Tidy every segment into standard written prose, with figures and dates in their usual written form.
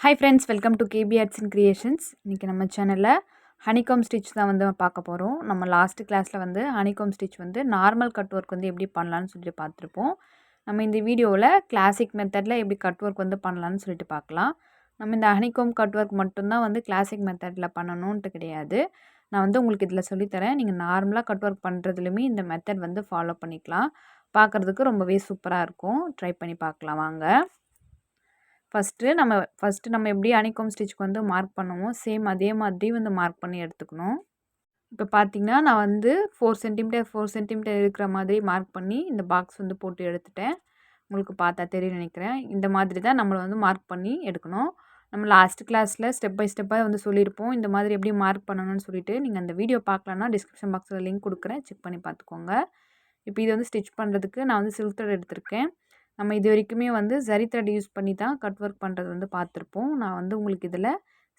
Hi friends, welcome to KP Arts and Creations. இன்றைக்கி நம்ம சேனலில் ஹனிகாம் ஸ்டிச் தான் வந்து பார்க்க போகிறோம். நம்ம லாஸ்ட்டு கிளாஸில் வந்து ஹனிகாம் ஸ்டிச் வந்து நார்மல் கட் ஒர்க் வந்து எப்படி பண்ணலான்னு சொல்லிட்டு பார்த்துருப்போம். நம்ம இந்த வீடியோவில் கிளாசிக் மெத்தடில் எப்படி கட் ஒர்க் வந்து பண்ணலான்னு சொல்லிட்டு பார்க்கலாம். நம்ம இந்த ஹனிகாம் கட் ஒர்க் மட்டும்தான் வந்து கிளாசிக் மெத்தடில் பண்ணணுன்ட்டு கிடையாது. நான் வந்து உங்களுக்கு இதில் சொல்லித்தரேன். நீங்கள் நார்மலாக கட் ஒர்க் பண்ணுறதுலையுமே இந்த மெத்தட் வந்து ஃபாலோ பண்ணிக்கலாம். பார்க்குறதுக்கு ரொம்பவே சூப்பராக இருக்கும். ட்ரை பண்ணி பார்க்கலாம் வாங்க. ஃபஸ்ட்டு நம்ம எப்படி ஹனிகாம் ஸ்டிச்சுக்கு வந்து மார்க் பண்ணுவோமோ சேம் அதே மாதிரி வந்து மார்க் பண்ணி எடுத்துக்கணும். இப்போ பார்த்தீங்கன்னா நான் வந்து 4 சென்டிமீட்டர் 4 சென்டிமீட்டர் இருக்கிற மாதிரி மார்க் பண்ணி இந்த பாக்ஸ் வந்து போட்டு எடுத்துட்டேன். உங்களுக்கு பார்த்தா தெரியும் நினைக்கிறேன். இந்த மாதிரி தான் நம்மளை வந்து மார்க் பண்ணி எடுக்கணும். நம்ம லாஸ்ட் கிளாஸில் ஸ்டெப் பை ஸ்டெப்பாக வந்து சொல்லியிருப்போம். இந்த மாதிரி எப்படி மார்க் பண்ணணும்னு சொல்லிட்டு நீங்கள் அந்த வீடியோ பார்க்கலன்னா டிஸ்கிரிப்ஷன் பாக்ஸில் லிங்க் கொடுக்குறேன், செக் பண்ணி பார்த்துக்கோங்க. இப்போ இது வந்து ஸ்டிச் பண்ணுறதுக்கு நான் வந்து சில்க் த்ரெட் எடுத்திருக்கேன். நம்ம இது வரைக்குமே வந்து ஜரி த்ரெட் யூஸ் பண்ணி தான் கட் ஒர்க் பண்ணுறது வந்து பார்த்துருப்போம். நான் வந்து உங்களுக்கு இதில்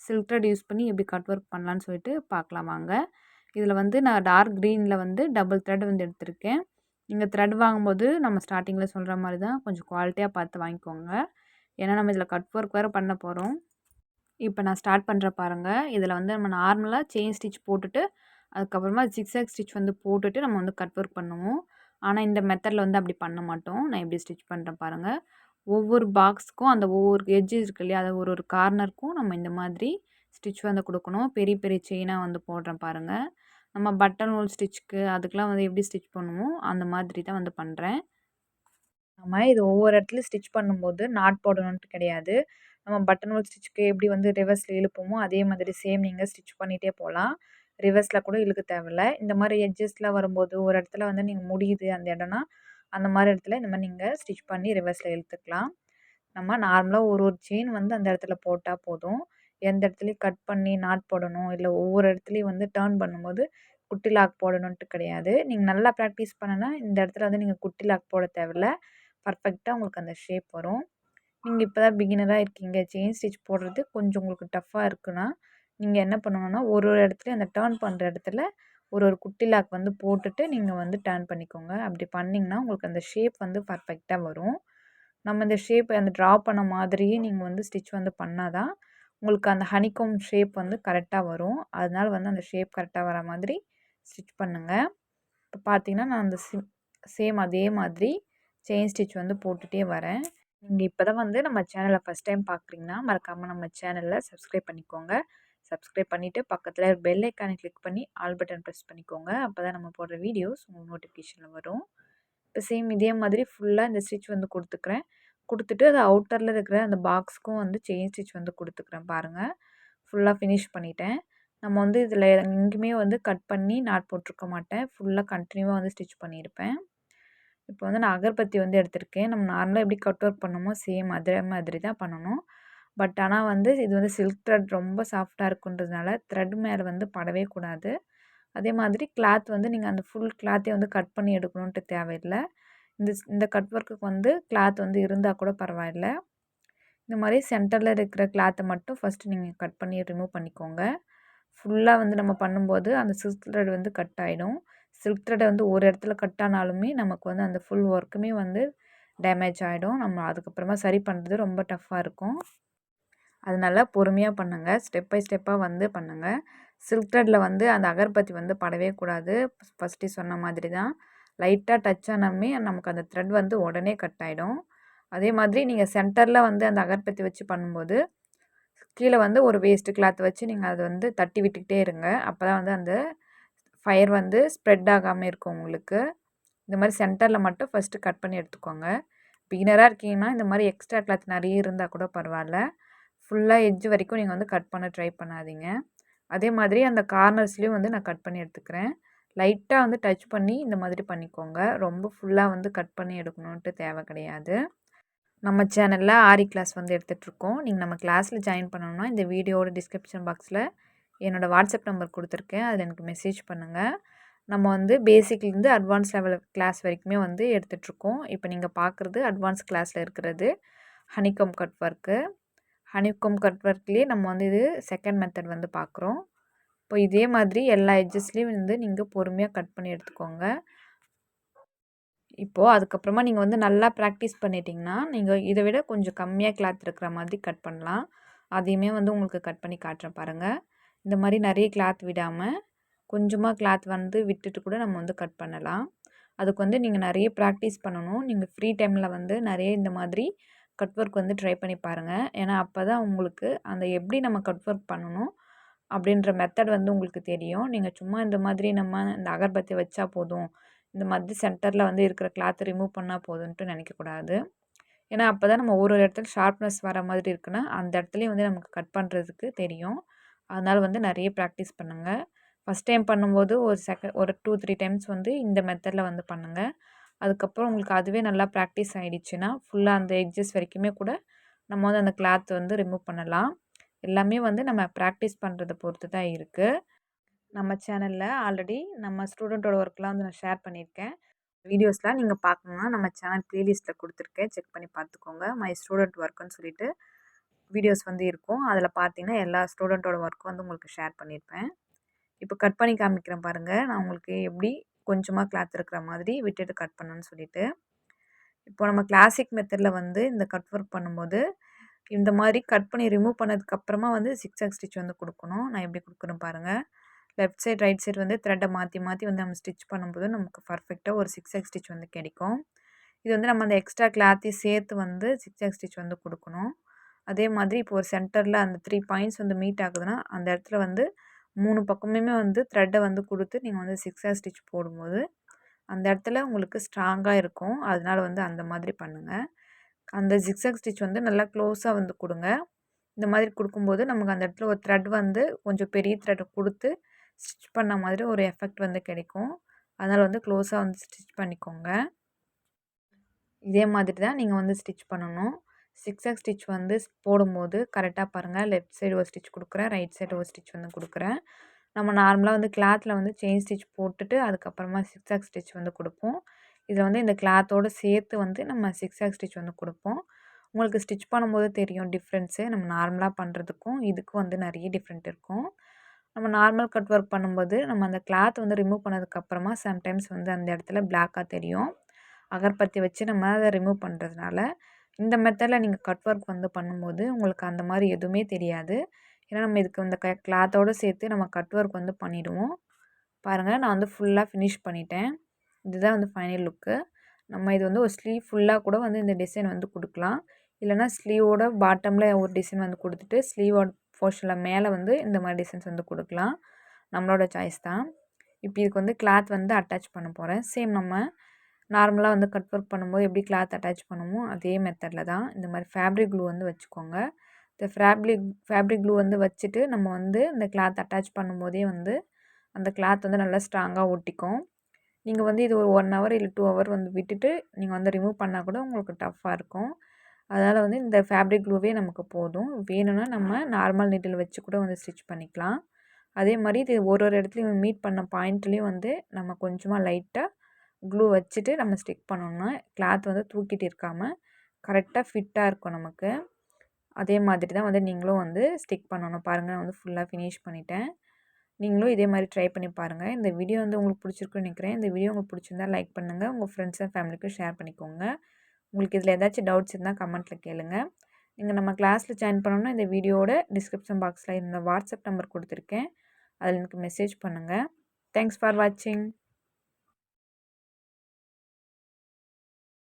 சில்க் த்ரெட் யூஸ் பண்ணி எப்படி கட் ஒர்க் பண்ணலான்னு சொல்லிட்டு பார்க்கலாம் வாங்க. இதில் வந்து நான் டார்க் க்ரீனில் வந்து டபுள் த்ரெட் வந்து எடுத்திருக்கேன். நீங்கள் த்ரெட் வாங்கும்போது நம்ம ஸ்டார்டிங்கில் சொல்கிற மாதிரி தான் கொஞ்சம் குவாலிட்டியாக பார்த்து வாங்கிக்கோங்க. ஏன்னா நம்ம இதில் கட் ஒர்க் வேறு பண்ண போகிறோம். இப்போ நான் ஸ்டார்ட் பண்ணுற பாருங்கள். இதில் வந்து நம்ம நார்மலாக செயின் ஸ்டிச் போட்டுட்டு அதுக்கப்புறமா ஜிக்ஸாக் ஸ்டிச் வந்து போட்டுட்டு நம்ம வந்து கட் ஒர்க் பண்ணுவோம். ஆனால் இந்த மெத்தடில் வந்து அப்படி பண்ண மாட்டோம். நான் எப்படி ஸ்டிச் பண்ணுறேன் பாருங்கள். ஒவ்வொரு பாக்ஸுக்கும் அந்த ஒவ்வொரு எட்ஜ் இருக்கு இல்லையா, அது ஒரு ஒரு கார்னருக்கும் நம்ம இந்த மாதிரி ஸ்டிச் வந்து கொடுக்கணும். பெரிய பெரிய செயினாக வந்து போடுறேன் பாருங்கள். நம்ம பட்டன் ஹோல் ஸ்டிச்சுக்கு அதுக்கெலாம் வந்து எப்படி ஸ்டிச் பண்ணுவோம் அந்த மாதிரி தான் வந்து பண்ணுறேன். நம்ம இது ஒவ்வொரு இடத்துலையும் ஸ்டிச் பண்ணும்போது நாட் போடணுன்ட்டு கிடையாது. நம்ம பட்டன் ஹோல் ஸ்டிச்சுக்கு எப்படி வந்து ரிவர்ஸில் இழுப்போமோ அதே மாதிரி சேம் நீங்கள் ஸ்டிச் பண்ணிகிட்டே போகலாம். ரிவர்ஸில் கூட இழுக்க தேவையில்ல. இந்த மாதிரி எட்ஜஸ்லாம் வரும்போது ஒரு இடத்துல வந்து நீங்கள் முடியுது அந்த இடம்னா அந்த மாதிரி இடத்துல இந்த மாதிரி நீங்கள் ஸ்டிச் பண்ணி ரிவர்ஸில் இழுத்துக்கலாம். நம்ம நார்மலாக ஒரு ஒரு செயின் வந்து அந்த இடத்துல போட்டால் போதும். எந்த இடத்துலையும் கட் பண்ணி நாட் போடணும், இல்லை ஒவ்வொரு இடத்துலையும் வந்து டர்ன் பண்ணும்போது குட்டி லாக் போடணுன்ட்டு கிடையாது. நீங்கள் நல்லா ப்ராக்டிஸ் பண்ணனா இந்த இடத்துல வந்து நீங்கள் குட்டி லாக் போட தேவையில்ல. பர்ஃபெக்டாக உங்களுக்கு அந்த ஷேப் வரும். நீங்கள் இப்போ தான் பிகினராக இருக்கீங்க, செயின் ஸ்டிச் போடுறது கொஞ்சம் உங்களுக்கு டஃப்பாக இருக்குன்னா நீங்கள் என்ன பண்ணணுன்னா ஒரு ஒரு இடத்துலையும் அந்த டர்ன் பண்ணுற இடத்துல ஒரு ஒரு குட்டி லாக் வந்து போட்டுட்டு நீங்கள் வந்து டர்ன் பண்ணிக்கோங்க. அப்படி பண்ணிங்கன்னா உங்களுக்கு அந்த ஷேப் வந்து பர்ஃபெக்டாக வரும். நம்ம இந்த ஷேப் அந்த ட்ரா பண்ண மாதிரியே நீங்கள் வந்து ஸ்டிச் வந்து பண்ணால் தான் உங்களுக்கு அந்த ஹனிகாம் ஷேப் வந்து கரெக்டாக வரும். அதனால் வந்து அந்த ஷேப் கரெக்டாக வர மாதிரி ஸ்டிச் பண்ணுங்கள். இப்போ பார்த்தீங்கன்னா நான் அந்த சேம் அதே மாதிரி செயின் ஸ்டிச் வந்து போட்டுகிட்டே வரேன். நீங்கள் இப்போ தான் வந்து நம்ம சேனலை ஃபஸ்ட் டைம் பார்க்குறீங்கன்னா மறக்காமல் நம்ம சேனலில் சப்ஸ்கிரைப் பண்ணிக்கோங்க. சப்ஸ்கிரைப் பண்ணிவிட்டு பக்கத்தில் பெல் ஐக்கானை கிளிக் பண்ணி ஆல் பட்டன் ப்ரெஸ் பண்ணிக்கோங்க. அப்போ தான் நம்ம போடுற வீடியோஸ் உங்களுக்கு நோட்டிஃபிகேஷனில் வரும். இப்போ சேம் இதே மாதிரி ஃபுல்லாக இந்த ஸ்டிச் வந்து கொடுத்துக்கிறேன். கொடுத்துட்டு அது அவுட்டரில் இருக்கிற அந்த பாக்ஸுக்கும் வந்து செயின் ஸ்டிச் வந்து கொடுத்துக்கிறேன் பாருங்கள். ஃபுல்லாக ஃபினிஷ் பண்ணிட்டேன். நம்ம வந்து இதில் எங்கேயுமே வந்து கட் பண்ணி நாட் போட்டிருக்க மாட்டேன். ஃபுல்லாக கண்டினியூவாக வந்து ஸ்டிச் பண்ணியிருப்பேன். இப்போ வந்து நான் அகர்பத்தி வந்து எடுத்திருக்கேன். நம்ம நார்மலாக எப்படி கட் ஒர்க் பண்ணுமோ சேம் அதே மாதிரி தான் பண்ணணும். பட் ஆனால் வந்து இது வந்து சில்க் த்ரெட் ரொம்ப சாஃப்டாக இருக்குன்றதுனால த்ரெட் மேலே வந்து படவே கூடாது. அதே மாதிரி கிளாத் வந்து நீங்கள் அந்த ஃபுல் கிளாத்தையும் வந்து கட் பண்ணி எடுக்கணுன்ட்டு தேவையில்லை. இந்த கட் ஒர்க்குக்கு வந்து கிளாத் வந்து இருந்தால் கூட பரவாயில்ல. இந்த மாதிரி சென்டரில் இருக்கிற கிளாத்தை மட்டும் ஃபஸ்ட்டு நீங்கள் கட் பண்ணி ரிமூவ் பண்ணிக்கோங்க. ஃபுல்லாக வந்து நம்ம பண்ணும்போது அந்த சில்க் த்ரெட் வந்து கட் ஆகிடும். சில்க் த்ரெட்டை வந்து ஒரு இடத்துல கட் ஆனாலுமே நமக்கு வந்து அந்த ஃபுல் ஒர்க்குமே வந்து டேமேஜ் ஆகிடும். நம்ம அதுக்கப்புறமா சரி பண்ணுறது ரொம்ப டஃப்பாக இருக்கும். அதனால பொறுமையாக பண்ணுங்கள். ஸ்டெப் பை ஸ்டெப்பாக வந்து பண்ணுங்கள். சில்க் த்ரெட்டில் வந்து அந்த அகர்பத்தி வந்து படவே கூடாது. ஃபஸ்ட்டு சொன்ன மாதிரி தான் லைட்டாக டச் ஆனாலுமே நமக்கு அந்த த்ரெட் வந்து உடனே கட் ஆகிடும். அதே மாதிரி நீங்கள் சென்டரில் வந்து அந்த அகர்பத்தி வச்சு பண்ணும்போது கீழே வந்து ஒரு வேஸ்ட்டு கிளாத் வச்சு நீங்கள் அதை வந்து தட்டி விட்டுக்கிட்டே இருங்க. அப்போ தான் வந்து அந்த ஃபயர் வந்து ஸ்ப்ரெட் ஆகாமல் இருக்கும் உங்களுக்கு. இந்த மாதிரி சென்டரில் மட்டும் ஃபஸ்ட்டு கட் பண்ணி எடுத்துக்கோங்க. பிகினராக இருக்கீங்கன்னா இந்த மாதிரி எக்ஸ்ட்ரா கிளாத் நிறைய இருந்தால் கூட பரவாயில்ல. ஃபுல்லாக எட்ஜ் வரைக்கும் நீங்கள் வந்து கட் பண்ண ட்ரை பண்ணாதீங்க. அதே மாதிரி அந்த கார்னர்ஸ்லேயும் வந்து நான் கட் பண்ணி எடுத்துக்கிறேன். லைட்டாக வந்து டச் பண்ணி இந்த மாதிரி பண்ணிக்கோங்க. ரொம்ப ஃபுல்லாக வந்து கட் பண்ணி எடுக்கணுன்ட்டு தேவை கிடையாது. நம்ம சேனலில் ஆரி கிளாஸ் வந்து எடுத்துகிட்ருக்கோம். நீங்கள் நம்ம கிளாஸில் ஜாயின் பண்ணணுன்னா இந்த வீடியோவோட டிஸ்கிரிப்ஷன் பாக்ஸில் என்னோடய வாட்ஸ்அப் நம்பர் கொடுத்துருக்கேன். அதில் எனக்கு மெசேஜ் பண்ணுங்கள். நம்ம வந்து பேசிக்லேருந்து அட்வான்ஸ் லெவல் கிளாஸ் வரைக்குமே வந்து எடுத்துகிட்ருக்கோம். இப்போ நீங்கள் பார்க்குறது அட்வான்ஸ் கிளாஸில் இருக்கிறது honeycomb cut work. Honeycomb cut ஒர்க்லேயே நம்ம வந்து இது செகண்ட் மெத்தட் வந்து பார்க்குறோம். இப்போ இதே மாதிரி எல்லா எட்ஜஸ்லேயும் வந்து நீங்கள் பொறுமையாக கட் பண்ணி எடுத்துக்கோங்க. இப்போது அதுக்கப்புறமா நீங்கள் வந்து நல்லா ப்ராக்டிஸ் பண்ணிட்டீங்கன்னா நீங்கள் இதை விட கொஞ்சம் கம்மியாக கிளாத் இருக்கிற மாதிரி கட் பண்ணலாம். அதையுமே வந்து உங்களுக்கு கட் பண்ணி காட்டுறேன் பாருங்கள். இந்த மாதிரி நிறைய கிளாத் விடாமல் கொஞ்சமாக கிளாத் வந்து விட்டுட்டு கூட நம்ம வந்து கட் பண்ணலாம். அதுக்கு வந்து நீங்கள் நிறைய ப்ராக்டிஸ் பண்ணணும். நீங்கள் ஃப்ரீ டைமில் வந்து நிறைய இந்த மாதிரி கட் ஒர்க் வந்து ட்ரை பண்ணி பாருங்கள். ஏன்னா அப்போ தான் உங்களுக்கு அந்த எப்படி நம்ம கட் ஒர்க் பண்ணணும் அப்படின்ற மெத்தட் வந்து உங்களுக்கு தெரியும். நீங்கள் சும்மா இந்த மாதிரி நம்ம இந்த அகர்பத்தி வச்சா போதும், இந்த மாதிரி சென்டரில் வந்து இருக்கிற கிளாத்தை ரிமூவ் பண்ணால் போதுன்ட்டு நினைக்கக்கூடாது. ஏன்னா அப்போ தான் நம்ம ஒரு இடத்துல ஷார்ப்னஸ் வர மாதிரி இருக்குன்னா அந்த இடத்துலையும் வந்து நமக்கு கட் பண்ணுறதுக்கு தெரியும். அதனால் வந்து நிறைய ப்ராக்டிஸ் பண்ணுங்கள். ஃபஸ்ட் டைம் பண்ணும்போது ஒரு 2-3 டைம்ஸ் வந்து இந்த மெத்தடில் வந்து பண்ணுங்கள். அதுக்கப்புறம் உங்களுக்கு அதுவே நல்லா ப்ராக்டிஸ் ஆகிடுச்சுன்னா ஃபுல்லாக அந்த எட்ஜஸ் வரைக்குமே கூட நம்ம வந்து அந்த கிளாத் வந்து ரிமூவ் பண்ணலாம். எல்லாமே வந்து நம்ம ப்ராக்டிஸ் பண்ணுறத பொறுத்து தான் இருக்குது. நம்ம சேனலில் ஆல்ரெடி நம்ம ஸ்டூடெண்ட்டோட ஒர்க்லாம் வந்து நான் ஷேர் பண்ணியிருக்கேன். வீடியோஸ்லாம் நீங்கள் பார்க்கணுன்னா நம்ம சேனல் ப்ளேலிஸ்ட்டில் கொடுத்துருக்கேன். செக் பண்ணி பார்த்துக்கோங்க. மை ஸ்டூடெண்ட் ஒர்க்குன்னு சொல்லிட்டு வீடியோஸ் வந்து இருக்கும். அதில் பார்த்தீங்கன்னா எல்லா ஸ்டூடெண்ட்டோட ஒர்க்கும் வந்து உங்களுக்கு ஷேர் பண்ணியிருப்பேன். இப்போ கட் பண்ணி காமிக்கிறேன் பாருங்கள். நான் உங்களுக்கு எப்படி கொஞ்சமாக கிளாத் இருக்கிற மாதிரி விட்டுட்டு கட் பண்ணணும்னு சொல்லிட்டு. இப்போ நம்ம கிளாசிக் மெத்தடில் வந்து இந்த கட் ஒர்க் பண்ணும்போது இந்த மாதிரி கட் பண்ணி ரிமூவ் பண்ணதுக்கப்புறமா வந்து சிக்ஸாக் ஸ்டிச் வந்து கொடுக்கணும். நான் எப்படி கொடுக்குறேன் பாருங்கள். லெஃப்ட் சைட் ரைட் சைட் வந்து த்ரெட்டை மாற்றி மாற்றி வந்து நம்ம ஸ்டிச் பண்ணும்போது நமக்கு பர்ஃபெக்டாக ஒரு சிக்ஸாக் ஸ்டிச் வந்து கிடைக்கும். இது வந்து நம்ம அந்த எக்ஸ்ட்ரா கிளாத்தையும் சேர்த்து வந்து சிக்ஸாக் ஸ்டிச் வந்து கொடுக்கணும். அதே மாதிரி இப்போ ஒரு சென்டரில் அந்த 3 பாயிண்ட்ஸ் வந்து மீட் ஆகுதுன்னா அந்த இடத்துல வந்து 3 பக்கமுமே வந்து த்ரெட்டை வந்து கொடுத்து நீங்கள் வந்து சிக்ஸாக் ஸ்டிச் போடும்போது அந்த இடத்துல உங்களுக்கு ஸ்ட்ராங்காக இருக்கும். அதனால வந்து அந்த மாதிரி பண்ணுங்கள். அந்த ஜிக்ஸாக் ஸ்டிச் வந்து நல்லா க்ளோஸாக வந்து கொடுங்க. இந்த மாதிரி கொடுக்கும்போது நமக்கு அந்த இடத்துல ஒரு த்ரெட் வந்து கொஞ்சம் பெரிய த்ரெட் கொடுத்து ஸ்டிச் பண்ண மாதிரி ஒரு எஃபெக்ட் வந்து கிடைக்கும். அதனால் வந்து க்ளோஸாக வந்து ஸ்டிச் பண்ணிக்கோங்க. இதே மாதிரி தான் நீங்கள் வந்து ஸ்டிச் பண்ணணும். சிக்ஸாக் ஸ்டிச் வந்து போடும்போது கரெக்டாக பாருங்கள். லெஃப்ட் சைடு ஒரு ஸ்டிச் கொடுக்குறேன், ரைட் சைடு ஒரு ஸ்டிச் வந்து கொடுக்குறேன். நம்ம நார்மலாக வந்து கிளாத்தில் வந்து செயின் ஸ்டிச் போட்டுட்டு அதுக்கப்புறமா சிக்ஸாக் ஸ்டிச் வந்து கொடுப்போம். இதில் வந்து இந்த கிளாத்தோடு சேர்த்து வந்து நம்ம சிக்ஸாக் ஸ்டிச் வந்து கொடுப்போம். உங்களுக்கு ஸ்டிச் பண்ணும்போது தெரியும் டிஃப்ரென்ஸு. நம்ம நார்மலாக பண்ணுறதுக்கும் இதுக்கும் வந்து நிறைய டிஃப்ரெண்ட் இருக்கும். நம்ம நார்மல் கட் ஒர்க் பண்ணும்போது நம்ம அந்த கிளாத் வந்து ரிமூவ் பண்ணதுக்கப்புறமா சம்டைம்ஸ் வந்து அந்த இடத்துல பிளாக்காக தெரியும். அகர்பத்தி வச்சு நம்ம அதை ரிமூவ் பண்ணுறதுனால இந்த மெத்தடில் நீங்கள் கட் ஒர்க் வந்து பண்ணும்போது உங்களுக்கு அந்த மாதிரி எதுவுமே தெரியாது. ஏன்னா நம்ம இதுக்கு இந்த கிளாத்தோடு சேர்த்து நம்ம கட் ஒர்க் வந்து பண்ணிவிடுவோம். பாருங்கள், நான் வந்து ஃபுல்லாக ஃபினிஷ் பண்ணிட்டேன். இதுதான் வந்து ஃபைனல் லுக்கு. நம்ம இது வந்து ஒரு ஸ்லீவ் ஃபுல்லாக கூட வந்து இந்த டிசைன் வந்து கொடுக்கலாம். இல்லைனா ஸ்லீவோட பாட்டமில் ஒரு டிசைன் வந்து கொடுத்துட்டு ஸ்லீவோட போர்ஷனில் மேலே வந்து இந்த மாதிரி டிசைன்ஸ் வந்து கொடுக்கலாம். நம்மளோட சாய்ஸ் தான். இப்போ இதுக்கு வந்து கிளாத் வந்து அட்டாச் பண்ண போகிறேன். சேம் நம்ம நார்மலாக வந்து கட் ஒர்க் பண்ணும்போது எப்படி கிளாத் அட்டாச் பண்ணுமோ அதே மெத்தடில் தான். இந்த மாதிரி ஃபேப்ரிக் க்ளூ வந்து வச்சுக்கோங்க. இந்த ஃபேப்ரிக் க்ளூ வந்து வச்சுட்டு நம்ம வந்து இந்த கிளாத் அட்டாச் பண்ணும்போதே வந்து அந்த கிளாத் வந்து நல்லா ஸ்ட்ராங்காக ஒட்டிக்கும். நீங்கள் வந்து இது ஒரு 1 ஹவர் இல்லை 2 ஹவர் வந்து விட்டுட்டு நீங்கள் வந்து ரிமூவ் பண்ணால் கூட உங்களுக்கு டஃப்பாக இருக்கும். அதனால் வந்து இந்த ஃபேப்ரிக் க்ளூவே நமக்கு போதும். வேணும்னா நம்ம நார்மல் நீடில் வச்சு கூட வந்து ஸ்டிச் பண்ணிக்கலாம். அதே மாதிரி இது ஒரு இடத்துலையும் மீட் பண்ண பாயிண்ட்லேயும் வந்து நம்ம கொஞ்சமாக லைட்டாக க்ளூ வச்சுட்டு நம்ம ஸ்டிக் பண்ணோம்னா கிளாத் வந்து தூக்கிட்டு இருக்காமல் கரெக்டாக ஃபிட்டாக இருக்கும் நமக்கு. அதே மாதிரி தான் வந்து நீங்களும் வந்து ஸ்டிக் பண்ணணும். பாருங்கள், நான் வந்து ஃபுல்லாக ஃபினிஷ் பண்ணிட்டேன். நீங்களும் இதே மாதிரி ட்ரை பண்ணி பாருங்கள். இந்த வீடியோ வந்து உங்களுக்கு பிடிச்சிருக்குன்னு நினைக்கிறேன். இந்த வீடியோ உங்களுக்கு பிடிச்சிருந்தா லைக் பண்ணுங்கள். உங்கள் ஃப்ரெண்ட்ஸ் அண்ட் ஃபேமிலிக்கும் ஷேர் பண்ணிக்கோங்க. உங்களுக்கு இதில் ஏதாச்சும் டவுட்ஸ் இருந்தால் கமெண்ட்டில் கேளுங்க. நீங்கள் நம்ம கிளாஸில் ஜாயின் பண்ணணும்னா இந்த வீடியோட டிஸ்கிரிப்ஷன் பாக்ஸில் இந்த வாட்ஸ்அப் நம்பர் கொடுத்துருக்கேன். அதில் எனக்கு மெசேஜ் பண்ணுங்கள். தேங்க்ஸ் ஃபார் வாட்சிங்.